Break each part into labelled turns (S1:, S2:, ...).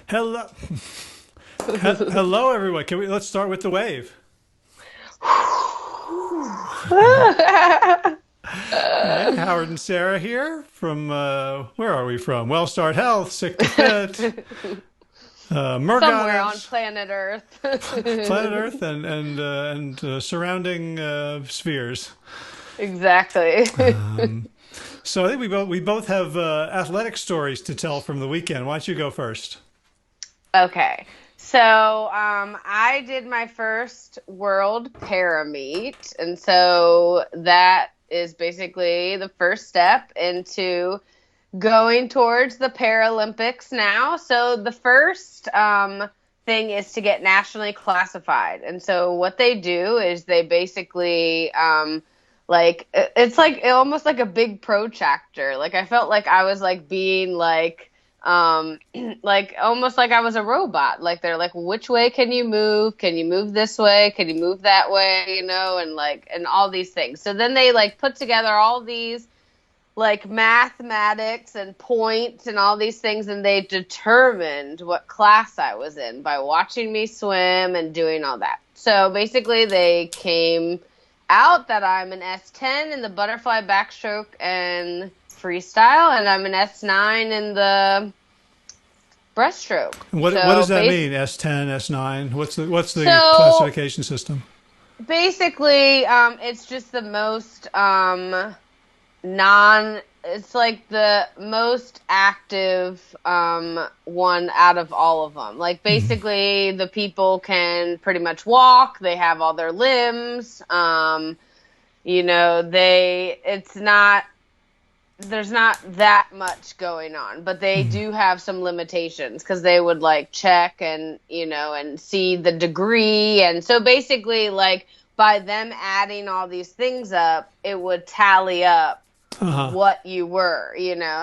S1: Hello, hello, everyone. Let's start with the wave. Hey, Howard and Sarah here from where are we from? Well Start Health, Sick to Fit,
S2: Somewhere on
S1: Mergoddess,
S2: planet Earth.
S1: Planet Earth, and surrounding spheres.
S2: Exactly.
S1: So I think we both have athletic stories to tell from the weekend. Why don't you go first?
S2: Okay. So, I did my first world para meet, and so that is basically the first step into going towards the Paralympics now. So the first thing is to get nationally classified. And so what they do is they basically like it's like almost like a big protractor. Like I felt like I was like being like almost like I was a robot. Like they're like, which way can you move? Can you move this way? Can you move that way? And like and all these things. So then they like put together all these like mathematics and points and all these things, and they determined what class I was in by watching me swim and doing all that. So basically they came out that I'm an S10 in the butterfly backstroke and freestyle, and I'm an S9 in the breaststroke.
S1: What does
S2: So
S1: that mean? S10, S9. What's the
S2: so
S1: classification system?
S2: basically it's just the most non it's like the most active one out of all of them. Like basically the people can pretty much walk, they have all their limbs, they it's not there's not that much going on, but they do have some limitations because they would like check and and see the degree. And so basically like by them adding all these things up, it would tally up
S1: Uh huh.
S2: what you were.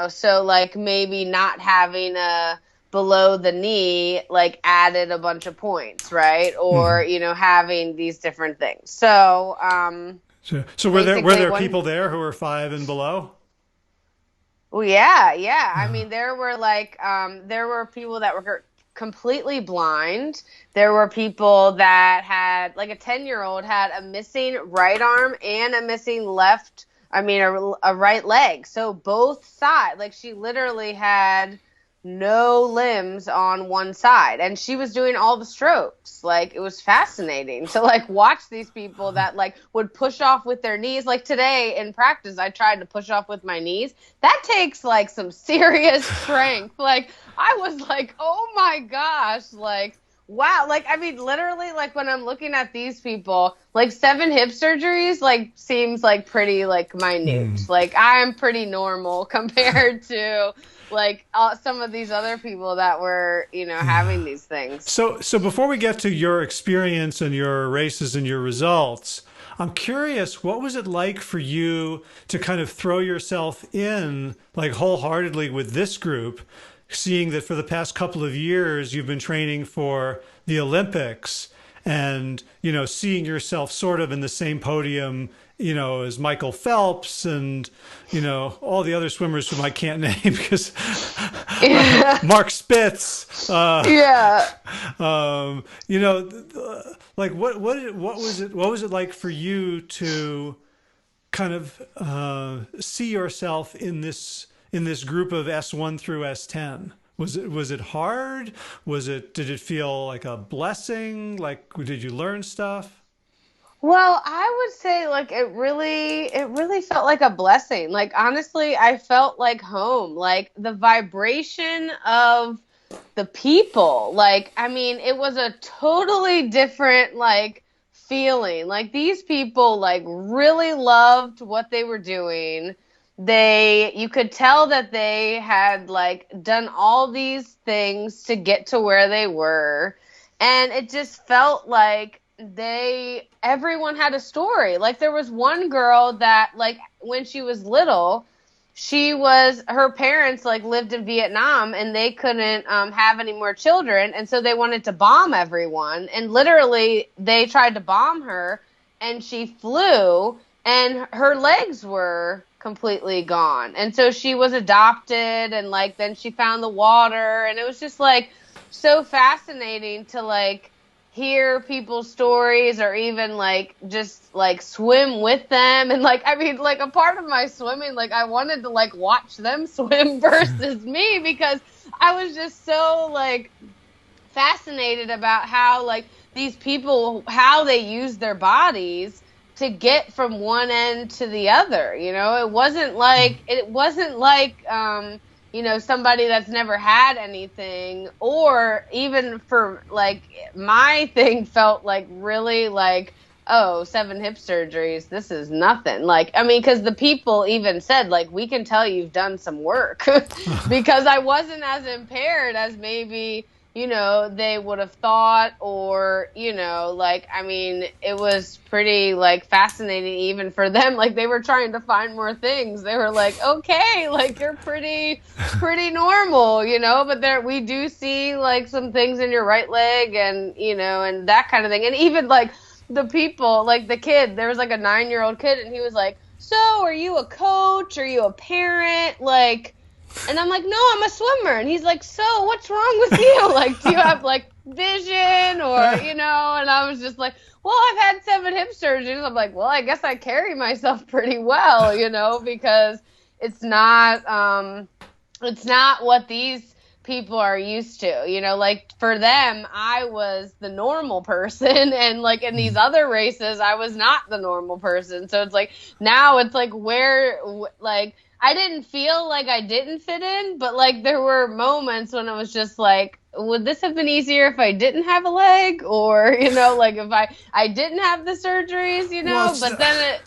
S2: So like maybe not having a below the knee like added a bunch of points, right? Or, having these different things. So,
S1: So were
S2: basically
S1: there
S2: one
S1: people there who were five and below?
S2: well, yeah, yeah. I mean, there were people that were completely blind. There were people that had like a 10-year-old had a missing right arm and a missing left, I mean a right leg. So both sides, like she literally had no limbs on one side, and she was doing all the strokes. Like it was fascinating to like watch these people that like would push off with their knees. Like today in practice I tried to push off with my knees. That takes like some serious strength. Like I was like, oh my gosh, like wow. Like I mean literally, like when I'm looking at these people, like 7 hip surgeries like seems like pretty like minute. Like I'm pretty normal compared to like some of these other people that were, having these things.
S1: So before we get to your experience and your races and your results, I'm curious, what was it like for you to kind of throw yourself in like wholeheartedly with this group, seeing that for the past couple of years you've been training for the Olympics and, seeing yourself sort of in the same podium, as Michael Phelps and, all the other swimmers whom I can't name because
S2: Yeah.
S1: Mark Spitz,
S2: Yeah.
S1: you know, like what was it like for you to kind of see yourself in this group of S1 through S10? Was it hard? Did it feel like a blessing? Like did you learn stuff?
S2: Well, I would say like it really felt like a blessing. Like honestly, I felt like home. Like the vibration of the people. Like I mean, it was a totally different like feeling. Like these people like really loved what they were doing. You could tell that they had like done all these things to get to where they were. And it just felt like everyone had a story. Like there was one girl that like when she was little, her parents like lived in Vietnam and they couldn't have any more children, and so they wanted to bomb everyone, and literally they tried to bomb her, and she flew and her legs were completely gone, and so she was adopted, and like then she found the water, and it was just like so fascinating to like hear people's stories or even like just like swim with them. And like, I mean, like a part of my swimming, like I wanted to like watch them swim versus me, because I was just so like fascinated about how like these people, how they use their bodies to get from one end to the other. You know, it wasn't like you know, somebody that's never had anything, or even for like my thing felt like really like, oh, 7 hip surgeries, this is nothing. Like, I mean, because the people even said, like, we can tell you've done some work because I wasn't as impaired as maybe, you know, they would have thought, or, you know, like, I mean, it was pretty, like, fascinating even for them. Like, they were trying to find more things. They were like, okay, like, you're pretty normal, you know, but there, we do see, like, some things in your right leg and, you know, and that kind of thing. And even, like, the people, like, the kid, there was, like, a 9-year-old kid, and he was like, so, are you a coach? Are you a parent? Like, and I'm like, no, I'm a swimmer. And he's like, so what's wrong with you? Like, do you have like vision or, you know? And I was just like, well, I've had 7 hip surgeries. I'm like, well, I guess I carry myself pretty well, you know, because it's not what these people are used to, you know, like for them, I was the normal person. And like in these other races, I was not the normal person. So it's like, now it's like like, I didn't feel like I didn't fit in, but like there were moments when it was just like, would this have been easier if I didn't have a leg, or, you know, like if I didn't have the surgeries, you
S1: Well,
S2: know, but then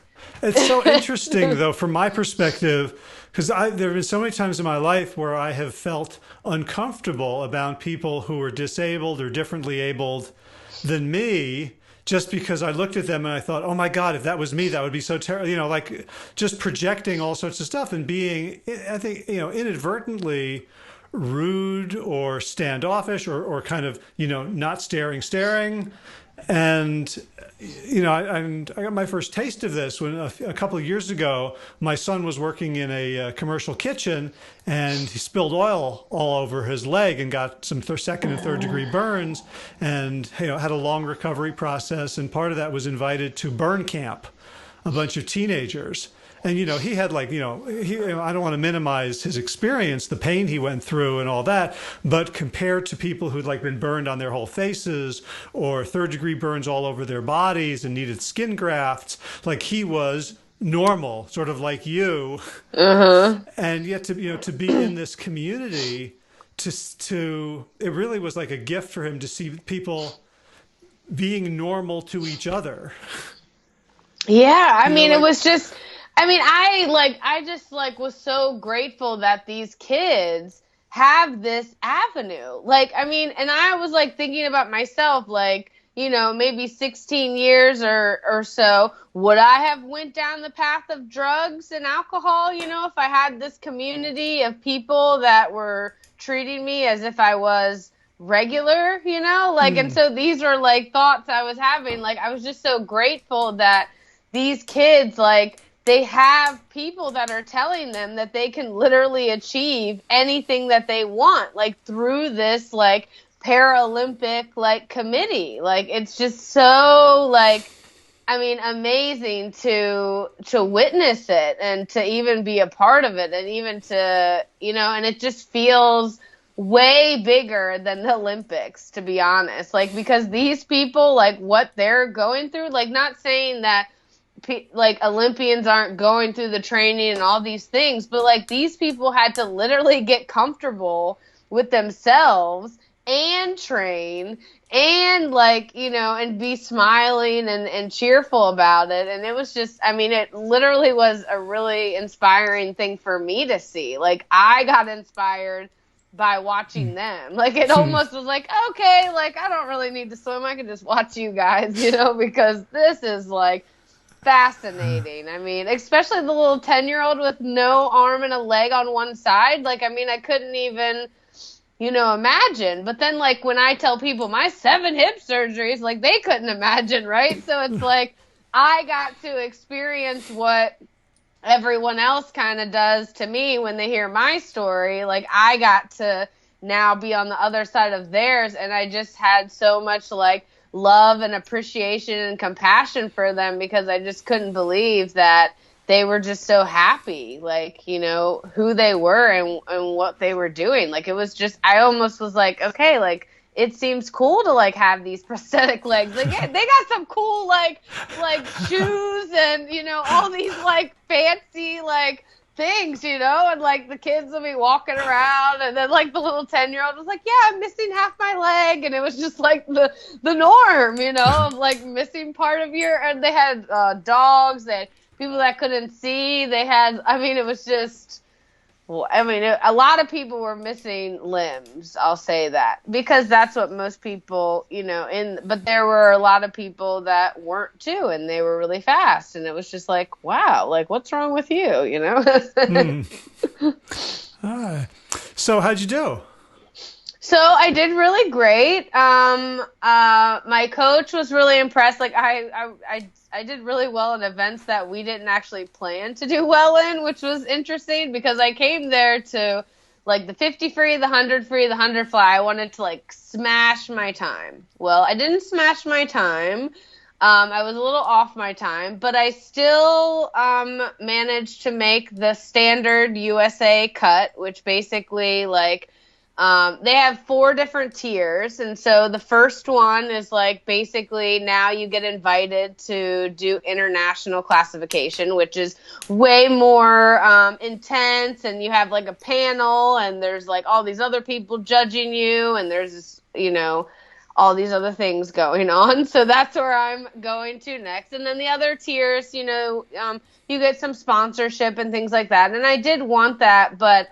S1: it's so interesting though, from my perspective, because there have been so many times in my life where I have felt uncomfortable about people who are disabled or differently abled than me, just because I looked at them and I thought, oh my God, if that was me, that would be so terrible. You know, like just projecting all sorts of stuff and being, I think, you know, inadvertently rude or standoffish, or kind of, you know, not staring. And, you know, I got my first taste of this when a couple of years ago, my son was working in a commercial kitchen, and he spilled oil all over his leg and got some second and third degree burns, and, you know, had a long recovery process. And part of that was invited to burn camp, a bunch of teenagers. And, you know, he had like, you know, I don't want to minimize his experience, the pain he went through and all that. But compared to people who'd like been burned on their whole faces, or third degree burns all over their bodies and needed skin grafts, like he was normal, sort of like you. And yet to, you know, to be in this community, it really was like a gift for him to see people being normal to each other.
S2: yeah, I
S1: You know,
S2: mean, it
S1: like,
S2: was just, I mean, I just like was so grateful that these kids have this avenue. Like, I mean, and I was like thinking about myself, like, you know, maybe 16 years or so, would I have went down the path of drugs and alcohol, you know, if I had this community of people that were treating me as if I was regular, you know? Like, and so these were like thoughts I was having. Like, I was just so grateful that these kids, like, they have people that are telling them that they can literally achieve anything that they want, like through this like Paralympic like committee. Like, it's just so like, I mean, amazing to witness it and to even be a part of it, and even to, you know, and it just feels way bigger than the Olympics, to be honest. Like, because these people, like what they're going through, like, not saying that like Olympians aren't going through the training and all these things, but like these people had to literally get comfortable with themselves and train and like, you know, and be smiling and cheerful about it. And it was just, I mean, it literally was a really inspiring thing for me to see. Like, I got inspired by watching them. Like, it almost was like, okay, like I don't really need to swim, I can just watch you guys, you know, because this is like fascinating. I mean, especially the little 10-year-old with no arm and a leg on one side. Like, I mean, I couldn't even, you know, imagine. But then, like, when I tell people my 7 hip surgeries, like, they couldn't imagine, right? So it's like, I got to experience what everyone else kind of does to me when they hear my story. Like, I got to now be on the other side of theirs. And I just had so much like love and appreciation and compassion for them, because I just couldn't believe that they were just so happy, like, you know, who they were and what they were doing. Like, it was just, I almost was like, okay, like, it seems cool to like have these prosthetic legs. Like, yeah, they got some cool like shoes and, you know, all these like fancy like things, you know, and like the kids will be walking around, and then like the little 10-year-old was like, yeah, I'm missing half my leg, and it was just like the norm, you know, of like missing part of your, and they had dogs, they had people that couldn't see, they had, I mean, it was just, I mean, a lot of people were missing limbs, I'll say that, because that's what most people, you know, but there were a lot of people that weren't too, and they were really fast, and it was just like, wow, like, what's wrong with you, you know?
S1: So how'd you do?
S2: So I did really great. My coach was really impressed. Like, I did really well in events that we didn't actually plan to do well in, which was interesting, because I came there to like the 50 free, the 100 free, the 100 fly. I wanted to like smash my time. Well, I didn't smash my time. I was a little off my time, but I still managed to make the standard USA cut, which basically like they have 4 different tiers. And so the first one is like basically now you get invited to do international classification, which is way more intense. And you have like a panel, and there's like all these other people judging you, and there's this, you know, all these other things going on. So that's where I'm going to next. And then the other tiers, you know, you get some sponsorship and things like that. And I did want that, but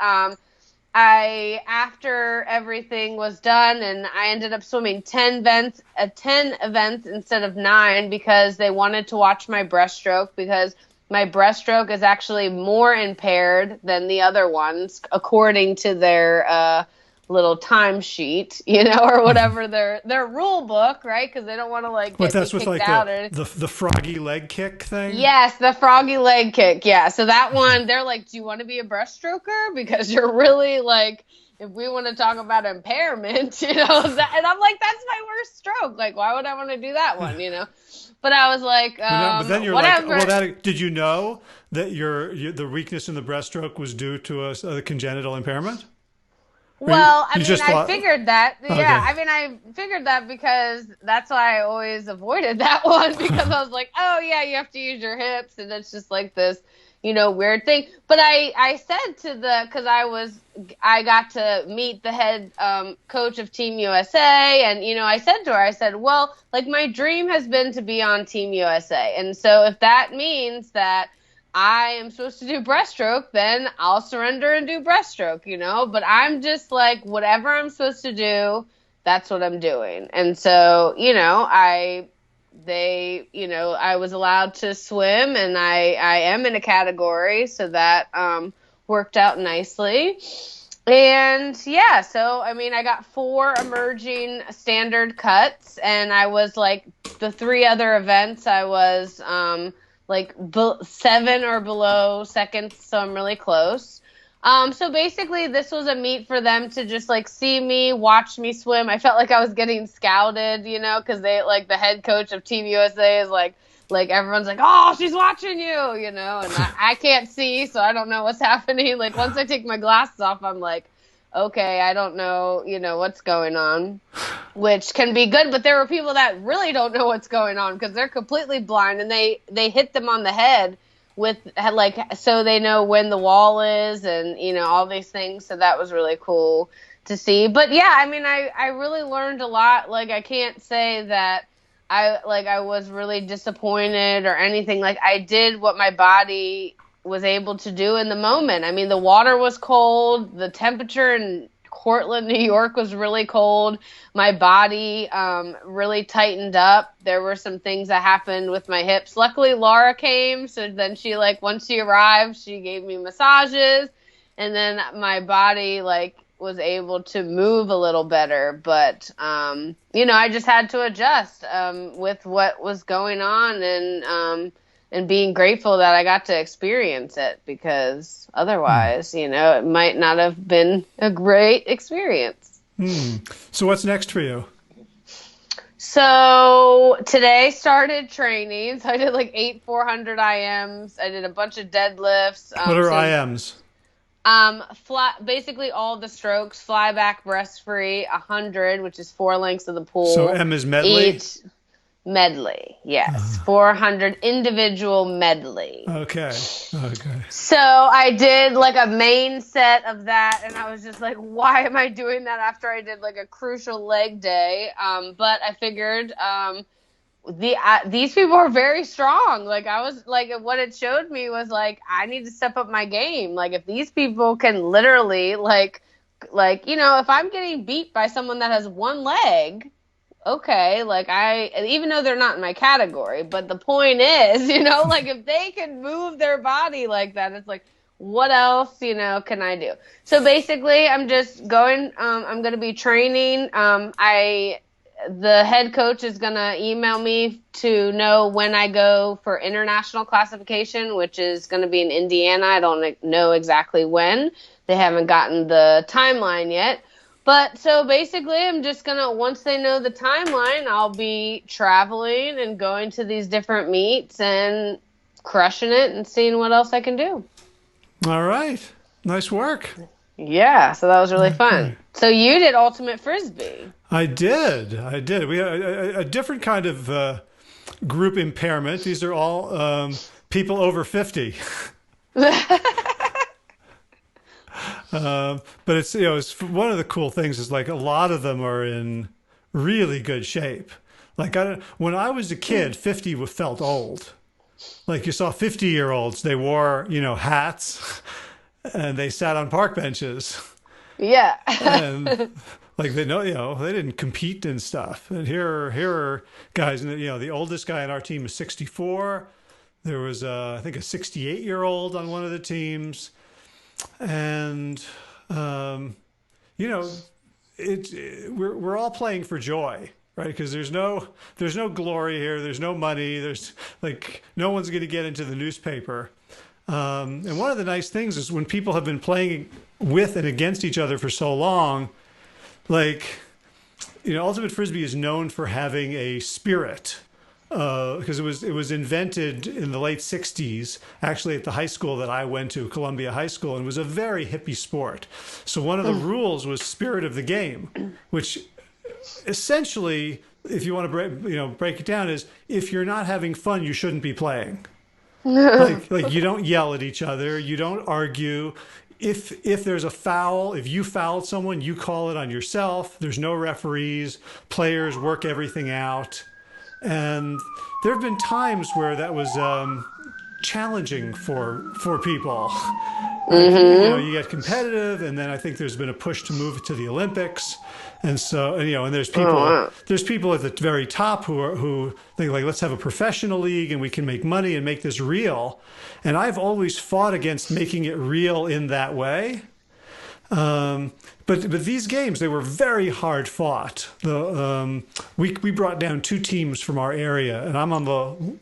S2: after everything was done, and I ended up swimming 10 events instead of 9, because they wanted to watch my breaststroke, because my breaststroke is actually more impaired than the other ones, according to their little timesheet, you know, or whatever their rule book, right? Because they don't want to like get
S1: that's with
S2: kicked
S1: like
S2: out
S1: the froggy leg kick thing.
S2: Yes, the froggy leg kick. Yeah, so that one, they're like, do you want to be a breaststroker? Because you're really like, if we want to talk about impairment, you know, and I'm like, that's my worst stroke. Like, why would I want to do that one, you know? But I was like,
S1: but then you're
S2: whatever.
S1: like, well, did you know that the weakness in the breaststroke was due to a congenital impairment?
S2: Well, I mean,
S1: I
S2: figured that. Yeah,
S1: okay.
S2: I mean, I figured that, because that's why I always avoided that one, because I was like, oh, yeah, you have to use your hips, and it's just like this, you know, weird thing. But I said to because I got to meet the head coach of Team USA, and, you know, I said to her, I said, well, like, my dream has been to be on Team USA. And so if that means that I am supposed to do breaststroke, then I'll surrender and do breaststroke, you know, but I'm just like, whatever I'm supposed to do, that's what I'm doing. And so, you know, I was allowed to swim, and I am in a category, so that worked out nicely. And yeah, so I mean, I got 4 emerging standard cuts, and I was like, the 3 other events I was like 7 or below seconds, so I'm really close. So basically, this was a meet for them to just like see me, watch me swim. I felt like I was getting scouted, you know, because they like the head coach of Team USA is like everyone's like, oh, she's watching you, you know, and I can't see, so I don't know what's happening. Like, once I take my glasses off, I'm like, okay, I don't know, you know, what's going on, which can be good. But there were people that really don't know what's going on, because they're completely blind, and they hit them on the head with like, so they know when the wall is, and, you know, all these things. So that was really cool to see. But yeah, I mean, I really learned a lot. Like, I can't say that I was really disappointed or anything. Like, I did what my body was able to do in the moment. I mean, the water was cold. The temperature in Cortland, New York was really cold. My body really tightened up. There were some things that happened with my hips. Luckily, Laura came. So then she, like, once she arrived, she gave me massages. And then my body, like, was able to move a little better. But, you know, I just had to adjust with what was going on. And and being grateful that I got to experience it, because otherwise, it might not have been a great experience.
S1: So what's next for you?
S2: So today started training. So I did like 8 400 IMs. I did a bunch of deadlifts.
S1: What are IMs?
S2: Basically all the strokes, fly back, breast free, 100, which is 4 lengths of the pool.
S1: So M is medley?
S2: Medley, yes. 400 individual medley.
S1: Okay.
S2: So I did like a main set of that, and I was just like, why am I doing that after I did like a crucial leg day? But I figured these people are very strong. Like, I was like, what it showed me was like, I need to step up my game. Like, if these people can literally like if I'm getting beat by someone that has one leg, okay, like even though they're not in my category, but the point is, like if they can move their body like that, it's like, what else, can I do? So basically I'm just going, I'm going to be training. The head coach is going to email me to know when I go for international classification, which is going to be in Indiana. I don't know exactly when. They haven't gotten the timeline yet. But so basically I'm just going to, once they know the timeline, I'll be traveling and going to these different meets and crushing it and seeing what else I can do.
S1: All right. Nice work.
S2: Yeah, so that was really fun. So you did Ultimate Frisbee.
S1: I did. We had a different kind of group impairment. These are all people over 50. But it's it's one of the cool things is like a lot of them are in really good shape. Like when I was a kid, 50 felt old. Like you saw 50-year-olds, they wore hats and they sat on park benches.
S2: Yeah.
S1: And like they they didn't compete and stuff. And here are guys, and the oldest guy on our team is 64. There was I think a 68-year-old on one of the teams. And we're all playing for joy, right? Because there's no glory here, there's no money, there's like no one's going to get into the newspaper. And one of the nice things is when people have been playing with and against each other for so long, like Ultimate Frisbee is known for having a spirit. Because it was invented in the late 60s, actually at the high school that I went to, Columbia High School, and it was a very hippie sport. So one of the rules was spirit of the game, which essentially, if you want to break it down, is if you're not having fun, you shouldn't be playing. like you don't yell at each other, you don't argue. If there's a foul, if you fouled someone, you call it on yourself. There's no referees. Players work everything out. And there have been times where that was challenging for people. You get competitive, and then I think there's been a push to move to the Olympics, and so and there's people at the very top who think like, let's have a professional league and we can make money and make this real. And I've always fought against making it real in that way. But these games, they were very hard fought. We brought down 2 teams from our area, and I'm on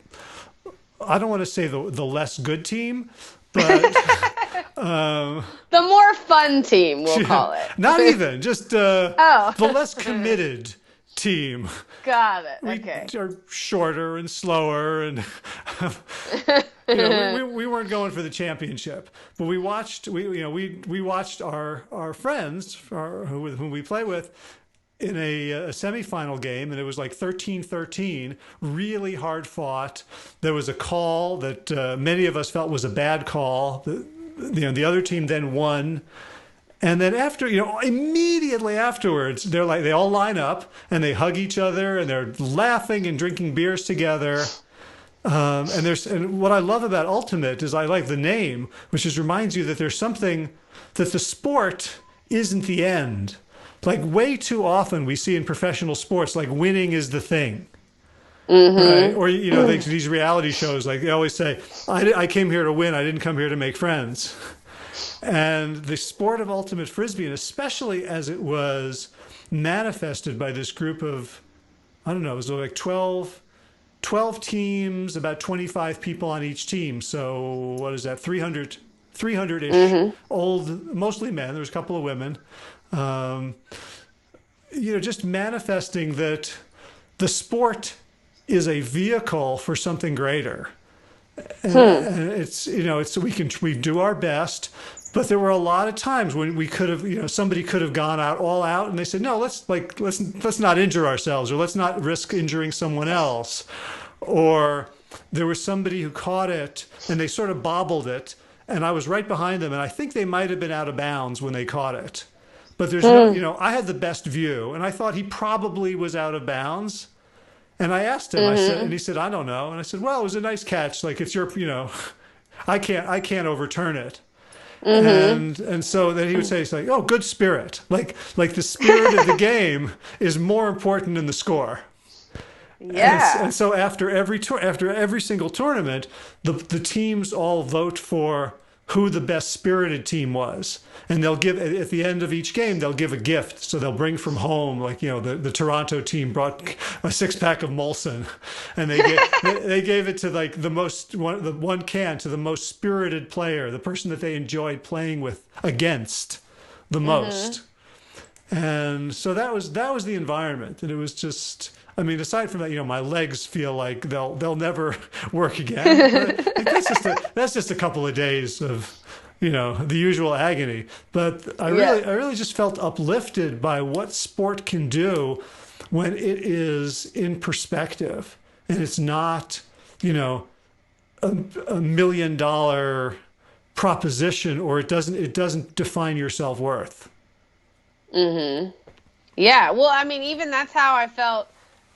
S1: I don't want to say the less good team, but
S2: the more fun team, we'll call it.
S1: Not even, just the less committed team.
S2: Got it. Okay.
S1: We are shorter and slower, and we weren't going for the championship, but we watched our friends whom we play with in a semifinal game, and it was like 13-13, really hard fought. There was a call that many of us felt was a bad call. The other team then won. And then after, immediately afterwards, they all line up and they hug each other and they're laughing and drinking beers together. And what I love about Ultimate is I like the name, which just reminds you that there's something that the sport isn't the end. Like way too often we see in professional sports, like winning is the thing. Right? Or, these reality shows, like they always say, I came here to win. I didn't come here to make friends. And the sport of Ultimate Frisbee, and especially as it was manifested by this group of, I don't know, it was like 12 12 teams, about 25 people on each team. So what is that? 300-ish, old, mostly men. There was a couple of women. Um, just manifesting that the sport is a vehicle for something greater. And it's we do our best, but there were a lot of times when we could have, somebody could have gone out all out, and they said, no, let's not injure ourselves, or let's not risk injuring someone else. Or there was somebody who caught it and they sort of bobbled it, and I was right behind them, and I think they might have been out of bounds when they caught it. But there's I had the best view, and I thought he probably was out of bounds. And I asked him, and he said, I don't know. And I said, well, it was a nice catch. Like, it's your, I can't overturn it. And so then he would say, he's like, oh, good spirit. Like the spirit of the game is more important than the score.
S2: Yeah.
S1: And so after every single tournament, the teams all vote for who the best spirited team was. And they'll give, at the end of each game, they'll give a gift. So they'll bring from home, like, the Toronto team brought a 6-pack of Molson, and they gave it to like the one can to the most spirited player, the person that they enjoyed playing with against the most. And so that was the environment. And it was just, I mean, aside from that, my legs feel like they'll never work again. But that's just a couple of days of, the usual agony. But I really just felt uplifted by what sport can do when it is in perspective, and it's not, a $1 million proposition, or it doesn't define your self-worth.
S2: Yeah. Well, I mean, even that's how I felt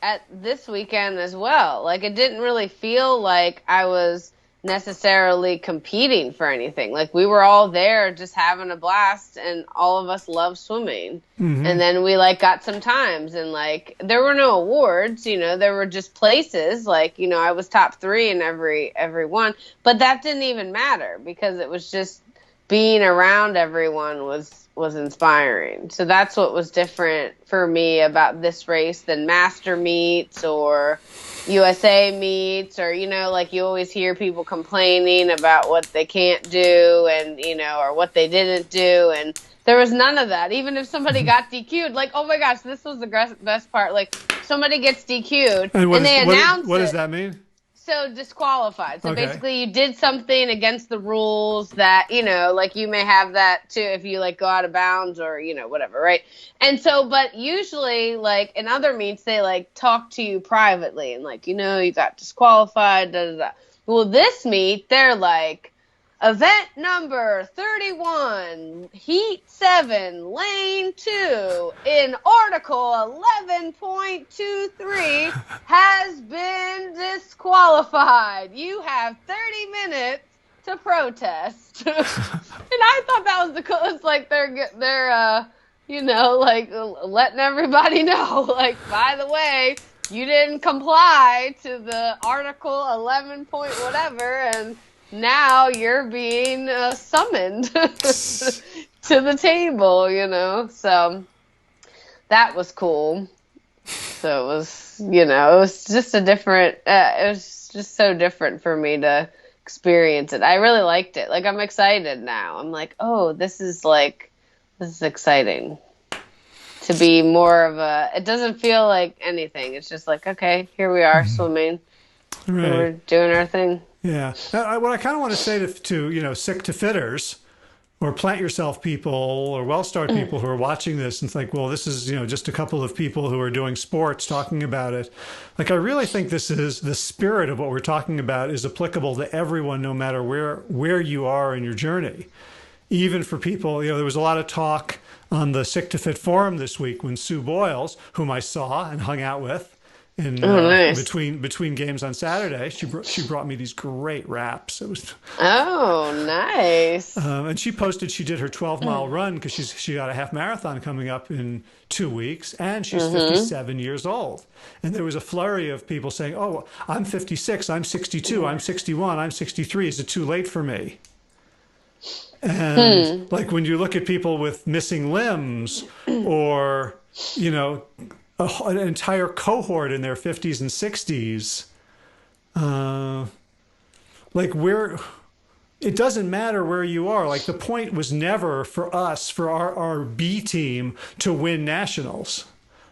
S2: at this weekend as well. Like, it didn't really feel like I was necessarily competing for anything. Like, we were all there just having a blast, and all of us love swimming. And then we got some times, and there were no awards, there were just places. I was top 3 in every one, but that didn't even matter because it was just being around everyone was inspiring. So that's what was different for me about this race than master meets or USA meets, or you always hear people complaining about what they can't do, and or what they didn't do, and there was none of that. Even if somebody got DQ'd, oh my gosh, this was the best part. Somebody gets DQ'd and they announce
S1: what does that mean?
S2: So disqualified. So
S1: Okay.
S2: basically you did something against the rules that, you may have that too if you go out of bounds or, whatever, right? And so, but usually in other meets, they talk to you privately and you got disqualified, da da da. Well, this meet, they're event number 31, heat 7, lane 2, in article 11.23 has been disqualified. You have 30 minutes to protest. And I thought that was the coolest. They're letting everybody know, by the way, you didn't comply to the article 11 point whatever, and now you're being summoned to the table, so that was cool. So it was, it was just it was just so different for me to experience it. I really liked it. I'm excited now. I'm oh, this is exciting to be more of it doesn't feel like anything. It's just okay, here we are swimming.
S1: Right.
S2: We're doing our thing.
S1: Yeah. What I kind of want to say to sick to fitters, or plant yourself people, or well-start people who are watching this, and it's well, this is, just a couple of people who are doing sports talking about it. I really think this is the spirit of what we're talking about is applicable to everyone, no matter where you are in your journey. Even for people, there was a lot of talk on the Sick to Fit forum this week when Sue Boyles, whom I saw and hung out with,
S2: nice.
S1: between games on Saturday, she brought me these great wraps. It was
S2: nice.
S1: and she posted she did her 12-mile run because she got a half marathon coming up in 2 weeks, and she's 57 years old. And there was a flurry of people saying, "Oh, I'm 56, I'm 62, I'm 61, I'm 63. Is it too late for me?" And when you look at people with missing limbs, or an entire cohort in their 50s and 60s, uh, like where it doesn't matter where you are. Like the point was never for us, for our B team to win nationals.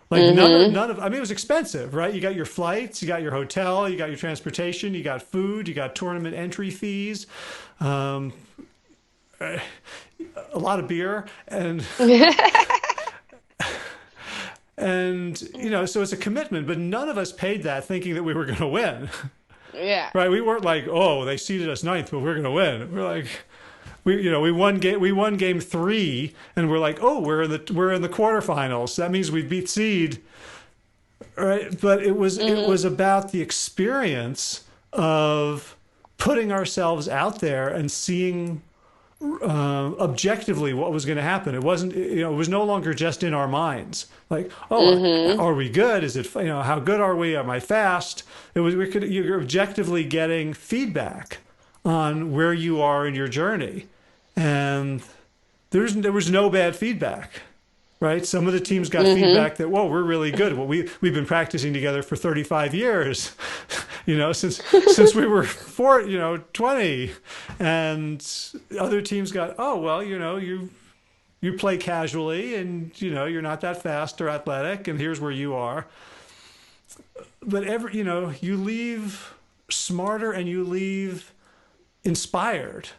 S1: Like none of, I mean, it was expensive, right? You got your flights, you got your hotel, you got your transportation, you got food, you got tournament entry fees, um, a lot of beer, and so it's a commitment. But none of us paid that thinking that we were going to win,
S2: Yeah.
S1: right? We weren't like, oh, they seeded us ninth, but we're going to win. We're like, we won game 3, and we're like, oh, we're in the quarterfinals. That means we beat seed, right? But it was about the experience of putting ourselves out there and seeing objectively what was going to happen. It wasn't, it was no longer just in our minds. Like, oh, are we good? Is it, how good are we? Am I fast? You're objectively getting feedback on where you are in your journey. And there was no bad feedback, right? Some of the teams got feedback that, whoa, we're really good. Well, we've been practicing together for 35 years, since we were 20. And other teams got, oh, well, you play casually and, you're not that fast or athletic, and here's where you are. But you leave smarter and you leave inspired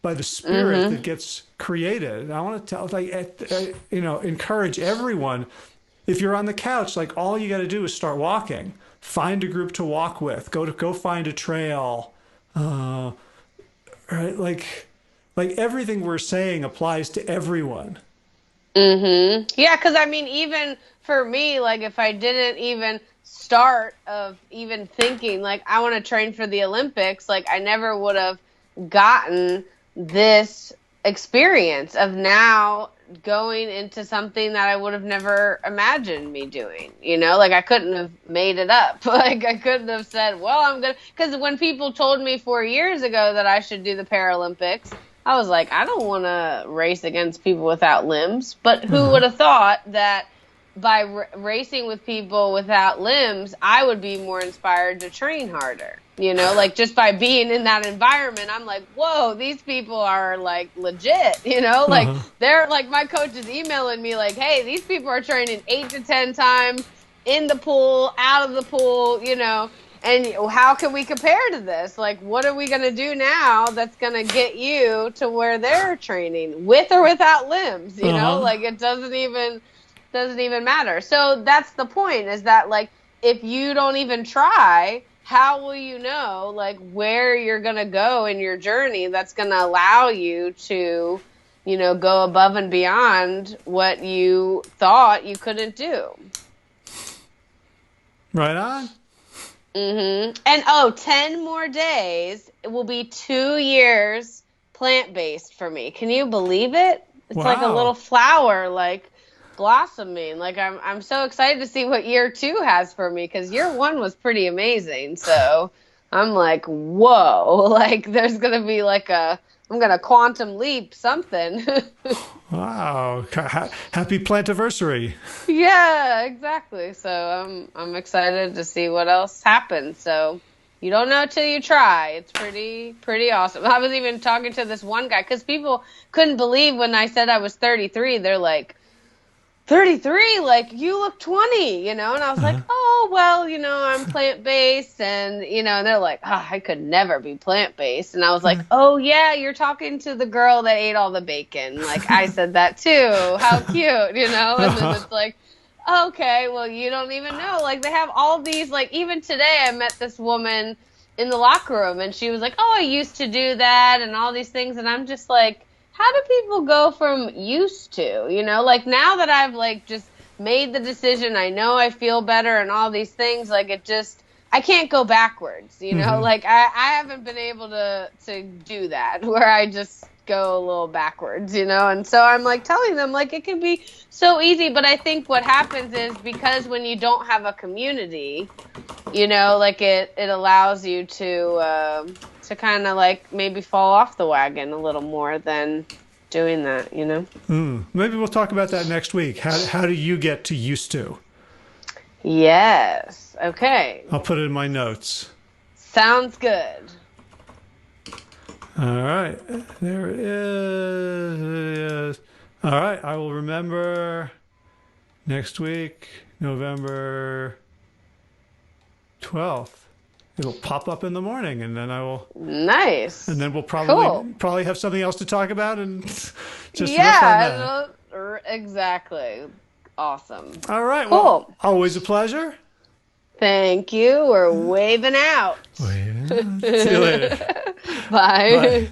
S1: by the spirit that gets created. And I want to encourage everyone. If you're on the couch, like all you got to do is start walking. Find a group to walk with. Go find a trail. Right? Like everything we're saying applies to everyone.
S2: Yeah, because I mean, even for me, like if I didn't even start of even thinking like I want to train for the Olympics, like I never would have gotten this experience of now going into something that I would have never imagined me doing, like I couldn't have made it up. Like I couldn't have said, well, I'm going to, because when people told me 4 years ago that I should do the Paralympics, I was like, I don't want to race against people without limbs. But who would have thought that by racing with people without limbs, I would be more inspired to train harder. Like just by being in that environment, I'm like, whoa, these people are like legit, like they're like, my coach is emailing me like, hey, these people are training 8 to 10 times in the pool, out of the pool, and how can we compare to this? Like, what are we going to do now that's going to get you to where they're training with or without limbs, like it doesn't even matter. So that's the point, is that like, if you don't even try, how will you know like where you're going to go in your journey that's going to allow you to, go above and beyond what you thought you couldn't do?
S1: Right on.
S2: And 10 more days, it will be 2 years plant-based for me. Can you believe it? It's like a little flower, like blossoming. Like I'm so excited to see what year 2 has for me, because year 1 was pretty amazing. So I'm like, whoa, like there's gonna be like I'm gonna quantum leap something.
S1: Wow. Happy plantiversary.
S2: Yeah, exactly. So I'm excited to see what else happens. So you don't know till you try. It's pretty awesome. I was even talking to this one guy, because people couldn't believe when I said I was 33. They're like, 33, like you look 20, and I was like, oh, well, I'm plant-based, and, and they're like, oh, I could never be plant-based. And I was like, oh yeah, you're talking to the girl that ate all the bacon. Like I said that too. How cute, and then it's like, okay, well, you don't even know. Like they have all these, like even today I met this woman in the locker room, and she was like, oh, I used to do that and all these things. And I'm just like, how do people go from used to, like now that I've like just made the decision, I know I feel better and all these things, like I can't go backwards, like I haven't been able to do that where I just go a little backwards, and so I'm like telling them like it can be so easy. But I think what happens is, because when you don't have a community, like it allows you to kind of like maybe fall off the wagon a little more than doing that,
S1: Maybe we'll talk about that next week. How do you get to used to?
S2: Yes. Okay.
S1: I'll put it in my notes.
S2: Sounds good.
S1: All right. There it is. It is. All right. I will remember next week, November 12th. It'll pop up in the morning, and then I will.
S2: Nice.
S1: And then we'll
S2: Cool.
S1: probably have something else to talk about, and just riff on that.
S2: Yeah, exactly. Awesome.
S1: All right. Well,
S2: Cool.
S1: always a pleasure.
S2: Thank you. We're waving out.
S1: See you later.
S2: Bye.
S1: Bye.